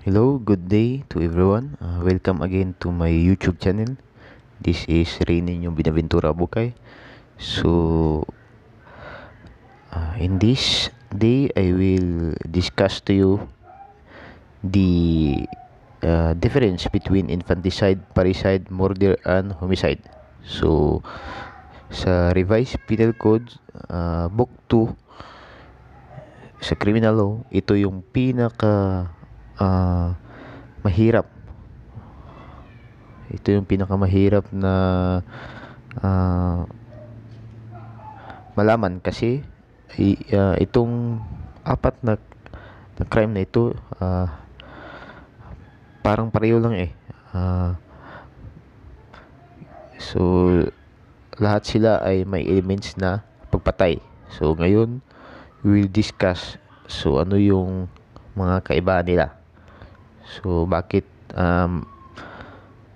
Hello, good day to everyone. Welcome again to my YouTube channel. This is Rene yung Binaventura Bukay. In this day, I will discuss to you the difference between infanticide, parricide, murder, and homicide. So, sa Revised Penal Code, Book 2, sa Criminal Law, ito yung uh, mahirap ito yung pinakamahirap na uh, malaman kasi itong apat na crime na ito parang pareho lang so lahat sila ay may elements na pagpatay. So ngayon we will discuss ano yung mga kaibahan nila. So bakit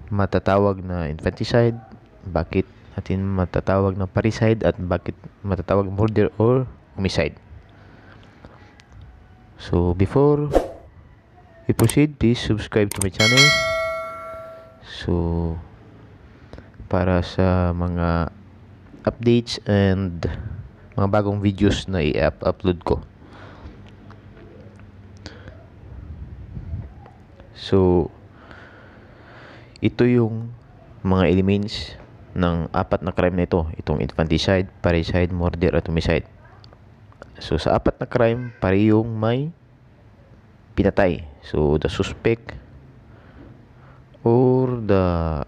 matatawag na infanticide, bakit natin matatawag na parricide, at bakit matatawag murder or homicide. So before we proceed, please subscribe to my channel. So para sa mga updates and mga bagong videos na i-upload ko. So ito yung mga elements ng apat na crime na ito. Itong infanticide, parricide, murder, at homicide. So sa apat na crime, parehong may pinatay. So the suspect or the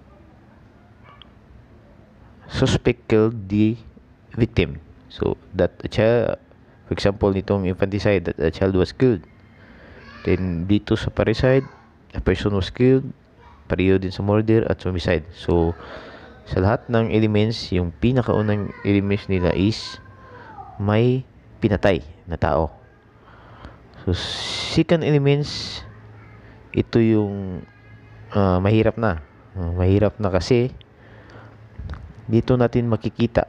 suspect killed the victim. So that a child, for example, nitong infanticide, that a child was killed. Then dito sa parricide, a person was killed. Pareho din sa murder at homicide. So sa lahat ng elements, yung pinakaunang elements nila is may pinatay na tao. So second elements, ito yung mahirap na. Mahirap na kasi dito natin makikita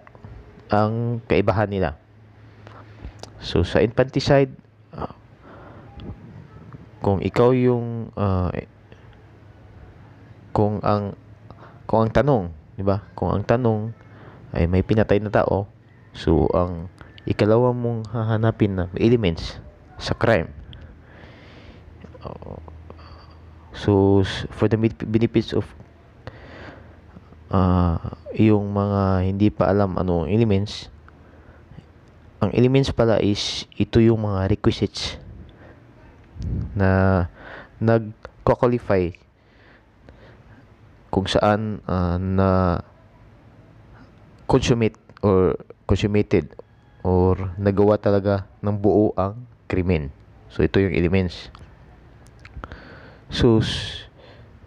ang kaibahan nila. So sa infanticide, kung ikaw yung kung ang tanong, di ba? Kung ang tanong ay may pinatay na tao, so ang ikalawa mong hahanapin na elements sa crime. So for the benefits of yung mga hindi pa alam ano ang elements, pala is ito yung mga requisites na nag-qualify kung saan na consummated or nagawa talaga ng buo ang krimen. So ito yung elements. So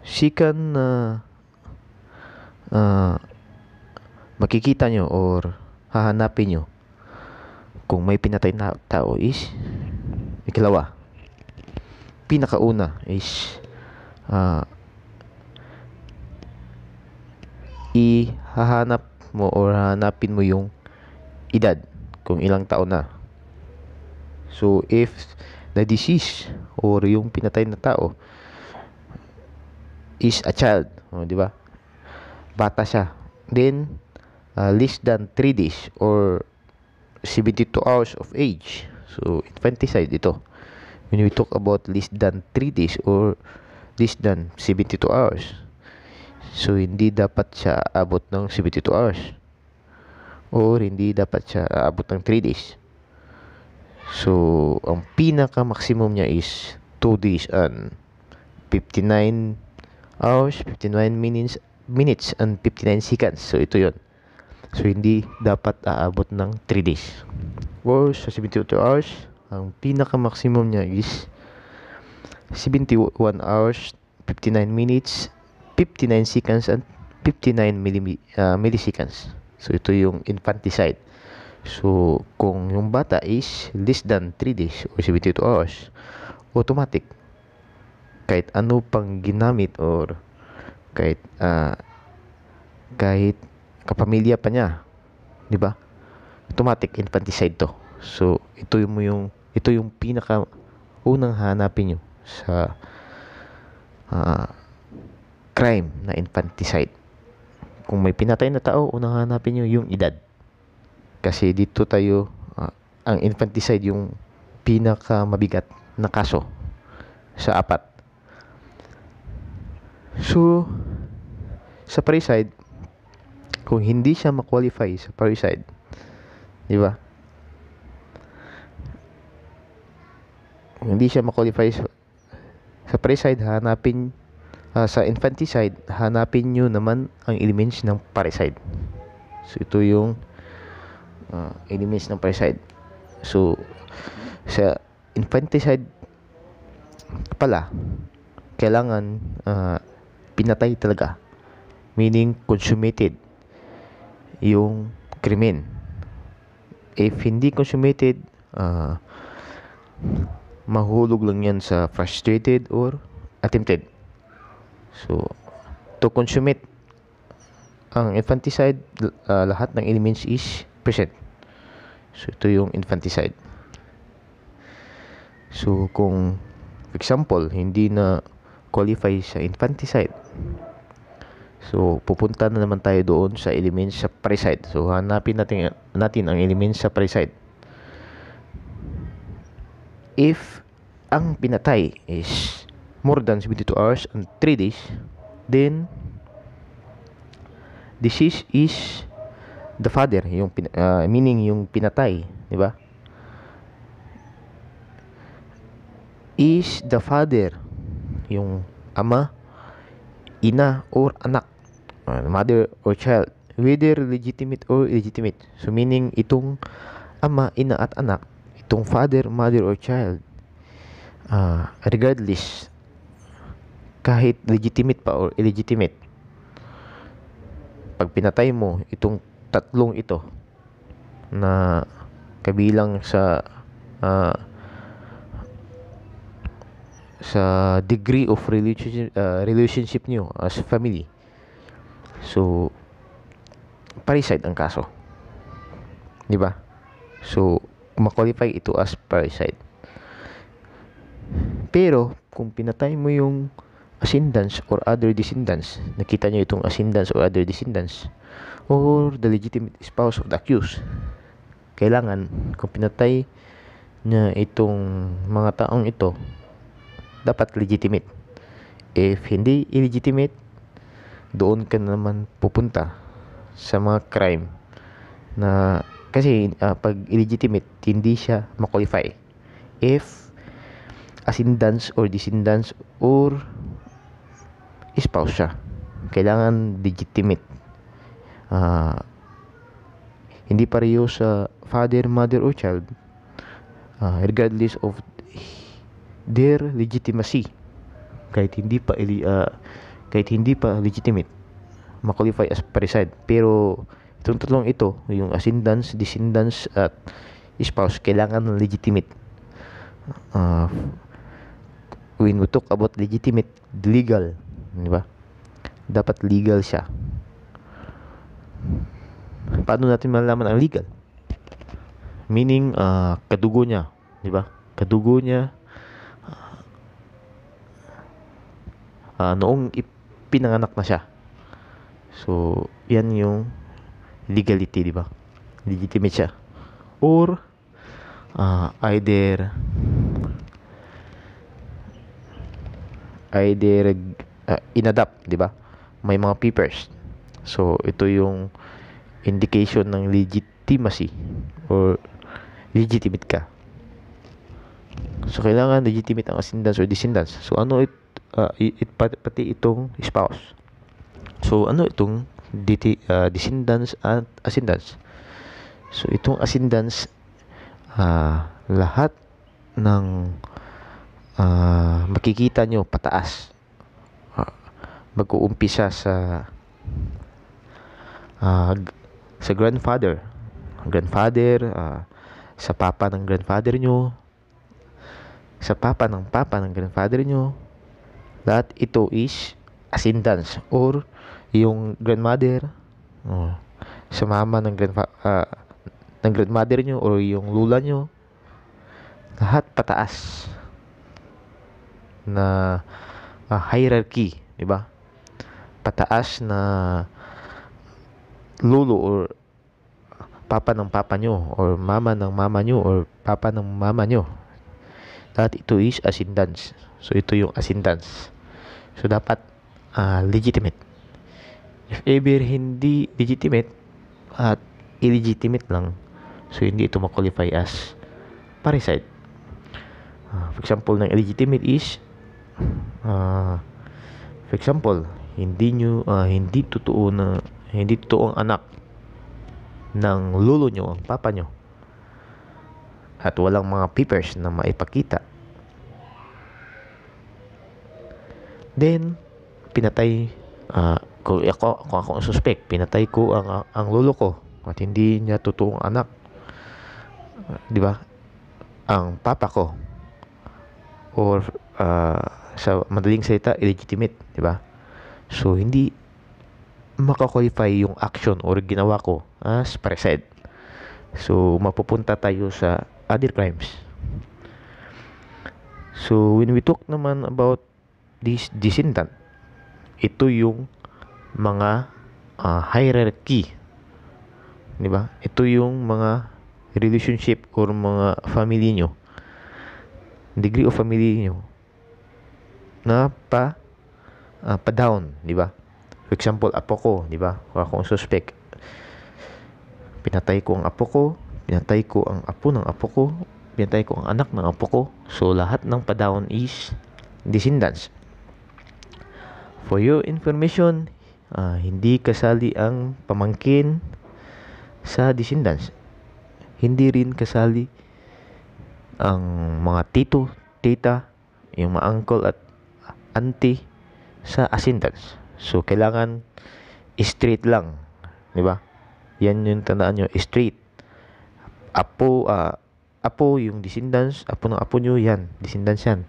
sikan na makikita nyo or hahanapin nyo kung may pinatay na tao is ikalawa. Pinakauna is ihahanap mo or hahanapin mo yung edad, kung ilang taon na. So if the deceased or yung pinatay na tao is a child, di ba? Bata siya. Then less than 3 days or 72 hours of age. So infanticide ito. When we talk about less than 3 days or less than 72 hours, so hindi dapat siya abot ng 72 hours or hindi dapat siya abot ng 3 days. So ang pinaka maximum niya is 2 days and 59 hours, 59 minutes and 59 seconds. So ito yon. So hindi dapat aabot ng 3 days. Or sa 72 hours, ang pinaka maximum niya is 71 hours, 59 minutes, 59 seconds, and 59 milliseconds. So ito yung infanticide. So kung yung bata is less than 3 days or 72 hours, automatic kahit ano pang ginamit or kahit kapamilya pa niya, di ba? Automatic infanticide to. So ito yung pinaka unang hanapin nyo sa ah, crime na infanticide. Kung may pinatay na tao, unang hanapin nyo yung edad. Kasi dito tayo, ang infanticide yung pinakamabigat na kaso sa apat. So, sa parricide, kung hindi siya ma-qualify sa parricide, di ba? Kung hindi siya ma-qualify sa parricide, sa infanticide, hanapin nyo naman ang elements ng parricide. So, ito yung elements ng parricide. So, sa infanticide pala, kailangan pinatay talaga. Meaning, consummated yung krimen. If hindi consummated, mahulog lang yan sa frustrated or attempted. So, to consummate ang infanticide, lahat ng elements is present. So, ito yung infanticide. So, kung, for example, hindi na qualify sa infanticide, so, pupunta na naman tayo doon sa elements sa parricide. So, hanapin natin ang elements sa parricide. If ang pinatay is more than 72 hours and 3 days, then deceased is the father, meaning yung pinatay, di ba? Is the father, yung ama, ina, or anak, mother or child, whether legitimate or illegitimate. So meaning itong ama, ina at anak, itong father, mother or child, regardless, kahit legitimate pa or illegitimate, pag pinatay mo itong tatlong ito na kabilang sa degree of relationship nyo as family, so parricide ang kaso, di ba? So ma-qualify ito as parricide. Pero kung pinatay mo yung ascendants or other descendants, nakita nyo itong ascendants or other descendants, or the legitimate spouse of the accused, kailangan kung pinatay na itong mga taong ito, dapat legitimate. If hindi illegitimate, doon ka naman pupunta sa mga crime na, kasi pag illegitimate, hindi siya ma-qualify. If ascendants or descendants or spouse siya, kailangan legitimate. Hindi pareho sa father, mother or child, regardless of their legitimacy, kahit hindi pa legitimate, ma-qualify as parricide. Pero itong tatlong ito, yung ascendants, descendants at spouse, kailangan legitimate. When we talk about legitimate, legal, di ba? Dapat legal siya. Paano natin malalaman ang legal? Meaning, kadugo niya, di ba? Kadugo niya noong pinanganak na siya. So, yan yung legality, di ba? Legitimate siya. Or either inadapt, di ba? May mga papers. So, ito yung indication ng legitimacy or legitimate ka. So, kailangan legitimate ang ascendants or descendants. So, ano pati itong spouse. So, ano itong descendants at ascendants? So, itong ascendants, lahat ng makikita nyo pataas, mag-uumpisa sa grandfather, sa papa ng grandfather nyo, sa papa ng grandfather nyo. Lahat ito is ascendants, or yung grandmother, sa mama ng grandmother nyo, or yung lula nyo, lahat pataas na hierarchy, di ba? Pataas na lolo or papa ng papa nyo, or mama ng mama nyo, or papa ng mama nyo. That ito is ascendance. So ito yung ascendance. So dapat legitimate. If ever hindi legitimate at illegitimate lang, so hindi ito ma-qualify as parasite. For example, ng illegitimate is for example, hindi totoo ang anak ng lolo nyo, ang papa nyo, at walang mga papers na maipakita, then pinatay, kung ako ang suspect, pinatay ko ang lolo ko at hindi niya totoong anak, di ba, ang papa ko, or sa madaling salita, illegitimate, di ba? So hindi makakwalify yung action or ginawa ko as parasite. So mapupunta tayo sa other crimes. So when we talk naman about this descendant, ito yung mga hierarchy, di ba? Ito yung mga relationship or mga family nyo, degree of family nyo na pa down, di ba? For example, apo ko, di ba? Kung ako ang suspect, pinatay ko ang apo ko, pinatay ko ang apo ng apo ko, pinatay ko ang anak ng apo ko. So lahat ng pa-down is descendants. For your information, hindi kasali ang pamangkin sa descendants. Hindi rin kasali ang mga tito, tita, yung mga uncle at auntie sa ascendants. So kailangan straight lang, di ba? Yan yung tandaan nyo, straight. Apo yung descendants, apo ng apo nyo, yan, descendants yan.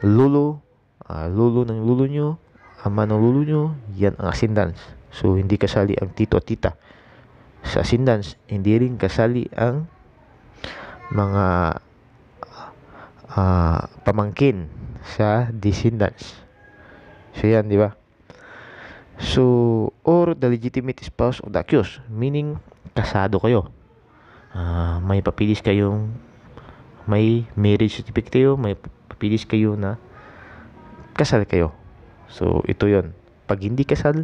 Lolo ng lolo nyo, ama ng lolo nyo, yan ang ascendants. So hindi kasali ang tito at tita sa ascendants. Hindi rin kasali ang mga pamangkin sa descendants. So yan, di ba? So, or the legitimate spouse of the accused, meaning kasado kayo. May papilis kayong, may marriage certificate kayo, may papilis kayo na kasal kayo. So, ito yon. Pag hindi kasal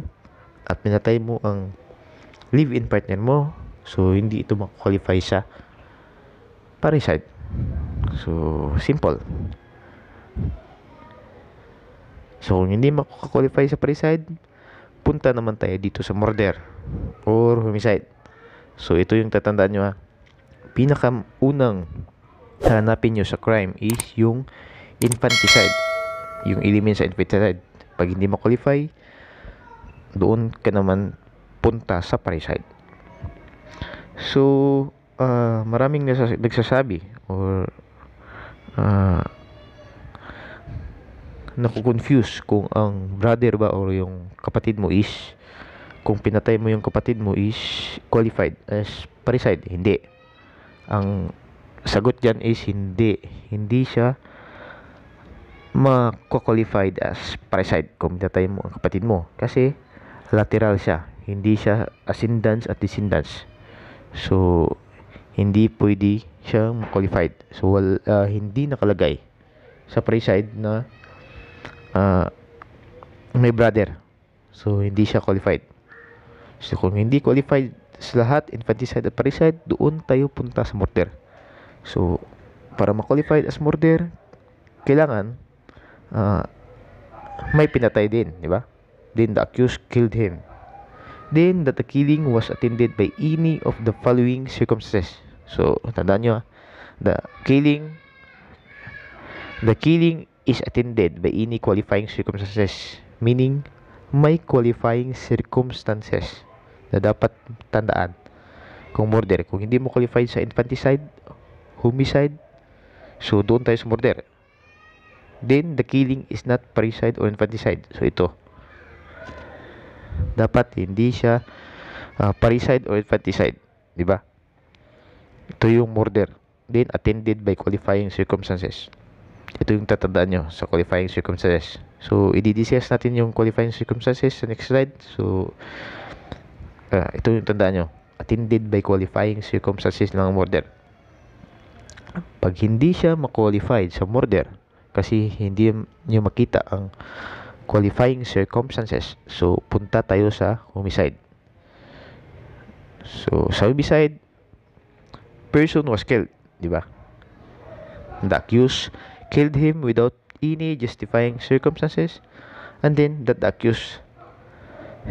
at pinatay mo ang live-in partner mo, so hindi ito makakwalify sa parricide. So, simple. So, kung hindi makakwalify sa parricide, punta naman tayo dito sa murder or homicide. So, ito yung tatandaan nyo, pinakaunang hanapin nyo sa crime is yung infanticide, yung element sa infanticide. Pag hindi ma-qualify, doon ka naman punta sa parricide. So, maraming nagsasabi or naku-confuse kung ang brother ba or yung kapatid mo is, kung pinatay mo yung kapatid mo is qualified as parricide. Hindi. Ang sagot dyan is hindi siya ma-qualified as parricide kung pinatay mo ang kapatid mo, kasi lateral siya, hindi siya ascendants at descendants. So hindi pwede siyang qualified. So hindi nakalagay sa parricide na may brother. So hindi siya qualified. So kung hindi qualified sa lahat, infanticide at parricide, doon tayo punta sa murder. So para ma-qualified as murder, kailangan may pinatay din, di ba? Then the accused killed him. Then that the killing was attended by any of the following circumstances. So tandaan nyo, the killing is attended by any qualifying circumstances, meaning may qualifying circumstances na dapat tandaan kung murder. Kung hindi mo qualified sa infanticide, homicide, so doon tayo sa murder. Then the killing is not parricide or infanticide. So ito, dapat hindi siya parricide or infanticide, di ba? Ito yung murder. Then attended by qualifying circumstances. Ito yung tatandaan nyo sa qualifying circumstances. So, i-discuss natin yung qualifying circumstances sa next slide. So, ito yung tandaan nyo. Attended by qualifying circumstances ng murder. Pag hindi siya ma-qualified sa murder, kasi hindi nyo makita ang qualifying circumstances, so punta tayo sa homicide. So, sa homicide, person was killed, di ba? The accused killed him without any justifying circumstances, and then that the accused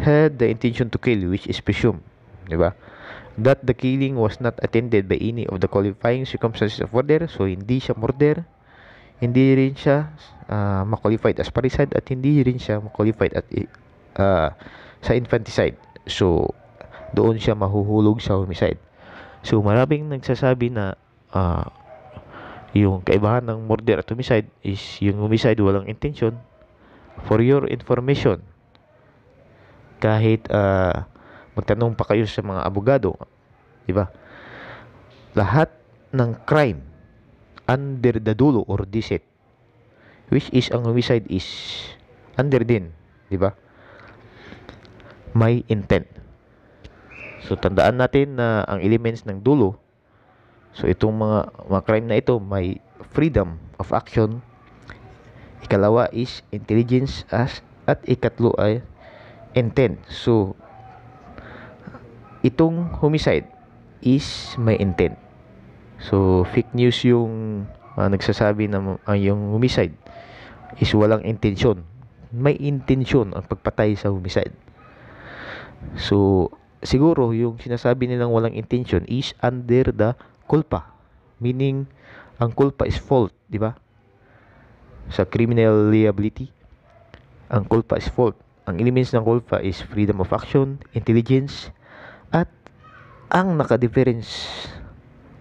had the intention to kill, which is presumed, di ba? That the killing was not attended by any of the qualifying circumstances of murder, so hindi siya murder, hindi rin siya ma-qualified as parricide, at hindi rin siya ma-qualified at sa infanticide. So, doon siya mahuhulog sa homicide. So, maraming nagsasabi na yung kaibahan ng murder at homicide is yung homicide walang intention. For your information, kahit magtanong pa kayo sa mga abogado, di ba? Lahat ng crime under the dulo or deceit, which is ang homicide is under din, di ba? May intent. So tandaan natin na ang elements ng dulo, so itong mga crime na ito may freedom of action. Ikalawa is intelligence at ikatlo ay intent. So itong homicide is may intent. So fake news yung nagsasabi na yung homicide is walang intensyon. May intensyon ang pagpatay sa homicide. So siguro yung sinasabi nilang walang intention is under the culpa, meaning ang culpa is fault, di ba? Sa criminal liability, ang culpa is fault. Ang elements ng culpa is freedom of action, intelligence, at ang naka-difference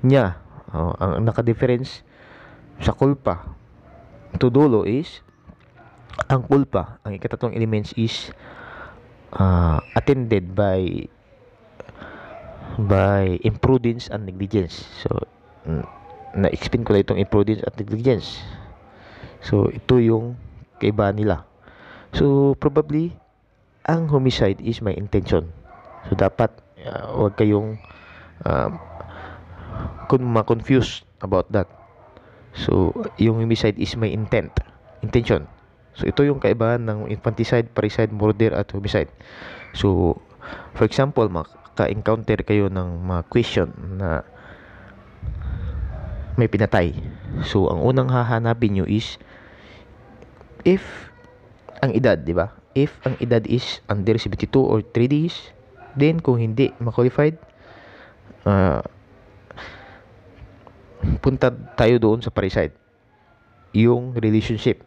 niya, ang naka-difference sa culpa to dulo is ang culpa, ang ikatatlong elements is attended by imprudence and negligence. So na-explain ko lang itong imprudence at negligence. So ito yung kaibahan nila. So probably ang homicide is may intention. So dapat huwag kayong ma-confuse about that. So yung homicide is may intention. So ito yung kaibahan ng infanticide, parricide, murder at homicide. So for example, maka-encounter kayo ng mga question na may pinatay. So ang unang hahanapin nyo is if ang edad, di ba? If ang edad is under 72 or 3 days, then kung hindi ma-qualified, punta tayo doon sa parricide, yung relationship.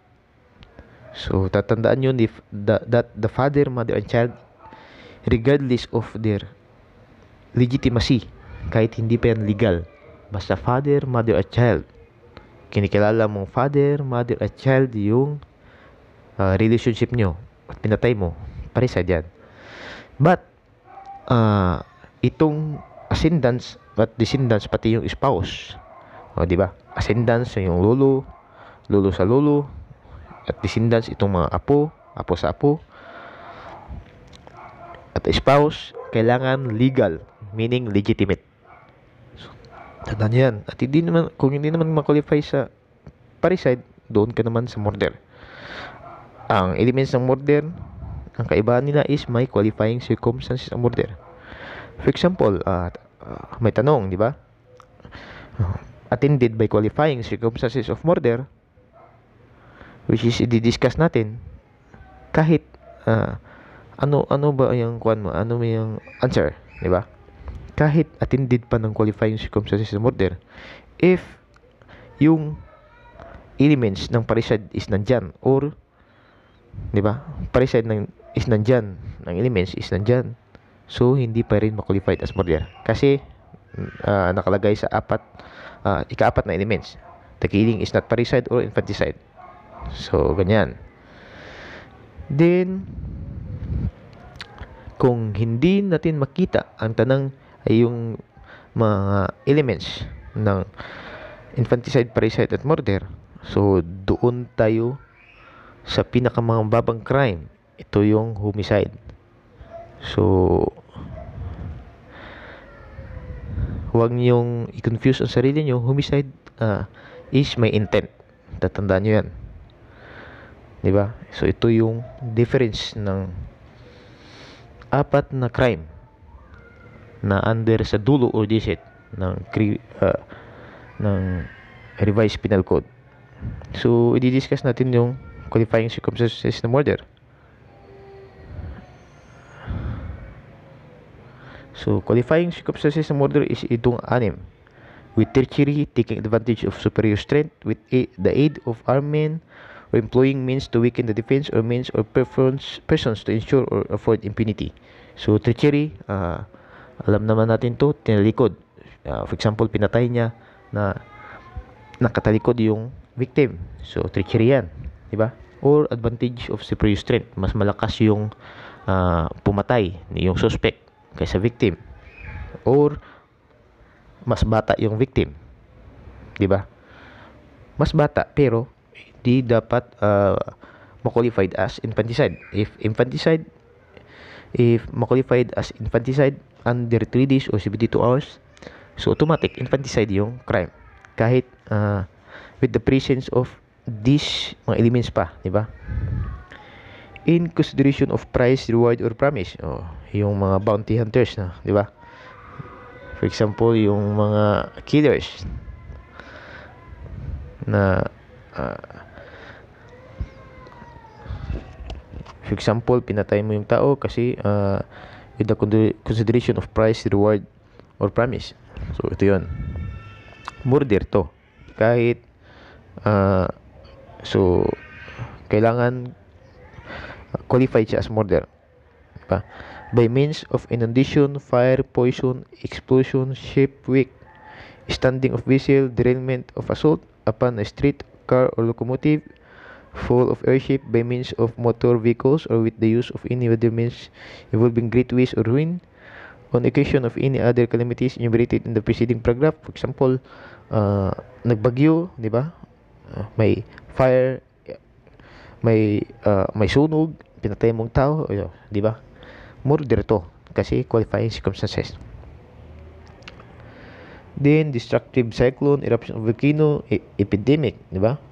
So tatandaan nyo that the father, mother, and child, regardless of their legitimacy, kahit hindi pa yan legal, basta father, mother, at child, kinikilala mong father, mother, at child yung relationship nyo at pinatay mo, parricide yan. But itong ascendants at descendants, pati yung spouse, di ba? Ascendants yung lolo sa lolo, at descendants itong mga apo sa apo, at spouse kailangan legal, meaning legitimate. So, tandaan yan. At kung hindi naman ma-qualify sa parricide, doon ka naman sa murder. Ang elements ng murder, ang kaibahan nila is may qualifying circumstances ng murder. For example, may tanong, di ba? Attended by qualifying circumstances of murder, which is i-discuss natin, kahit ano ba yung kuan mo, ano mo yung answer, di ba? Kahit attended pa ng qualifying circumstances of murder, if yung elements ng parricide is nandyan, or di ba, parricide is nandyan, ng elements is nandyan, so hindi pa rin ma-qualified as murder kasi nakalagay sa ika-apat na elements. The killing is not parricide or infanticide. So ganyan. Then kung hindi natin makita ang tanang ay yung mga elements ng infanticide, parricide, at murder, so doon tayo sa pinakamababang crime, ito yung homicide. So, huwag niyong i-confuse ang sarili niyo. Homicide is may intent. Tatandaan niyo yan. Diba? So, ito yung difference ng apat na crime na under sa dulo or diset ng revised penal code. So, i-discuss natin yung qualifying circumstances ng murder. So, qualifying circumstances ng murder is itong 6. With treachery, taking advantage of superior strength, with the aid of armed men, or employing means to weaken the defense, or means or persons to ensure or afford impunity. So, treachery, alam naman natin to, tinalikod. For example, pinatay niya na nakatalikod yung victim. So, treachery yan. Diba? Or advantage of superior strength. Mas malakas yung pumatay yung suspect kaysa victim. Or mas bata yung victim. Diba? Mas bata pero di dapat ma-qualified as infanticide. If ma-qualified as infanticide under 3 days or 72 hours, so automatic infanticide yung crime. Kahit with the presence of these mga elements pa, di ba? In consideration of price, reward, or promise. Yung mga bounty hunters na, di ba? For example, yung mga killers na for example, pinatay mo yung tao kasi with the consideration of price, reward, or promise. So, ito yun. Murder to. Kahit so, kailangan qualified siya as murder. Diba? By means of inundation, fire, poison, explosion, shipwreck, standing of vessel, derailment of assault upon a street, car, or locomotive, fall of airship by means of motor vehicles, or with the use of any other means involving great waste or ruin, on occasion of any other calamities enumerated in the preceding paragraph. For example, nagbagyo, di ba? May fire, may sunog, pinatay mong tao, di ba? Murder to kasi qualifying circumstances. Then destructive cyclone, eruption of volcano, epidemic, di ba?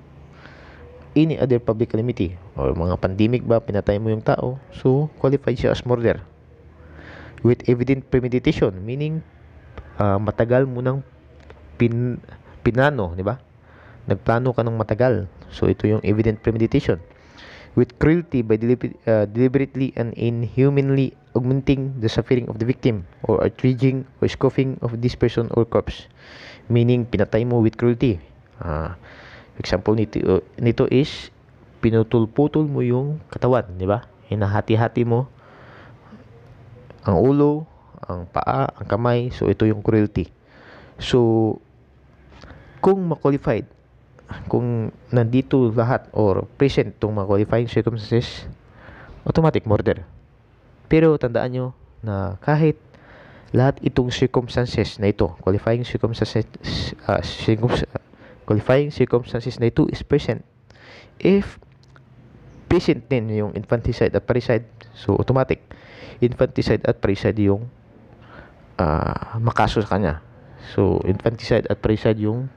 Any other public calamity or mga pandemic ba, pinatay mo yung tao, so qualified siya as murder. With evident premeditation, meaning matagal mo nang pinano, di ba? Nagplano ka ng matagal. So ito yung evident premeditation. With cruelty by deliberately and inhumanly augmenting the suffering of the victim, or outraging or scoffing of this person or corpse, meaning pinatay mo with cruelty. Example nito is pinutol-putol mo yung katawan, di ba? Hinahati-hati mo ang ulo, ang paa, ang kamay. So ito yung cruelty. So kung ma-qualified, kung nandito lahat or present itong mga qualifying circumstances, automatic murder. Pero tandaan nyo na kahit lahat itong circumstances na ito, qualifying circumstances na ito is present, if present din yung infanticide at parricide, so automatic infanticide at parricide yung makaso sa kanya. So infanticide at parricide yung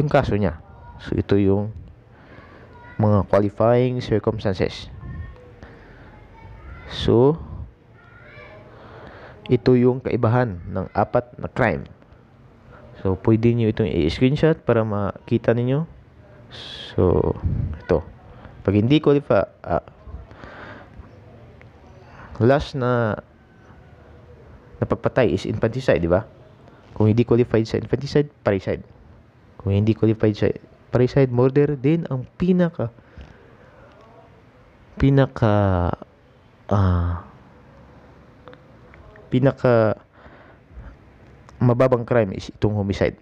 kaso niya. So ito yung mga qualifying circumstances. So ito yung kaibahan ng apat na crime. So pwede nyo itong i-screenshot para makita ninyo. So ito, pag hindi qualify, last na napagpatay is infanticide, di ba? Kung hindi qualified sa infanticide, parricide. Kung hindi qualified sa parricide, murder. Then ang pinaka mababang crime is itong homicide.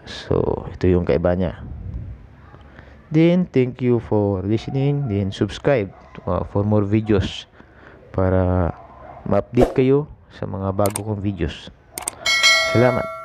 So ito yung kaiba niya. Then thank you for listening. Then subscribe for more videos para ma-update kayo sa mga bago kong videos. Salamat.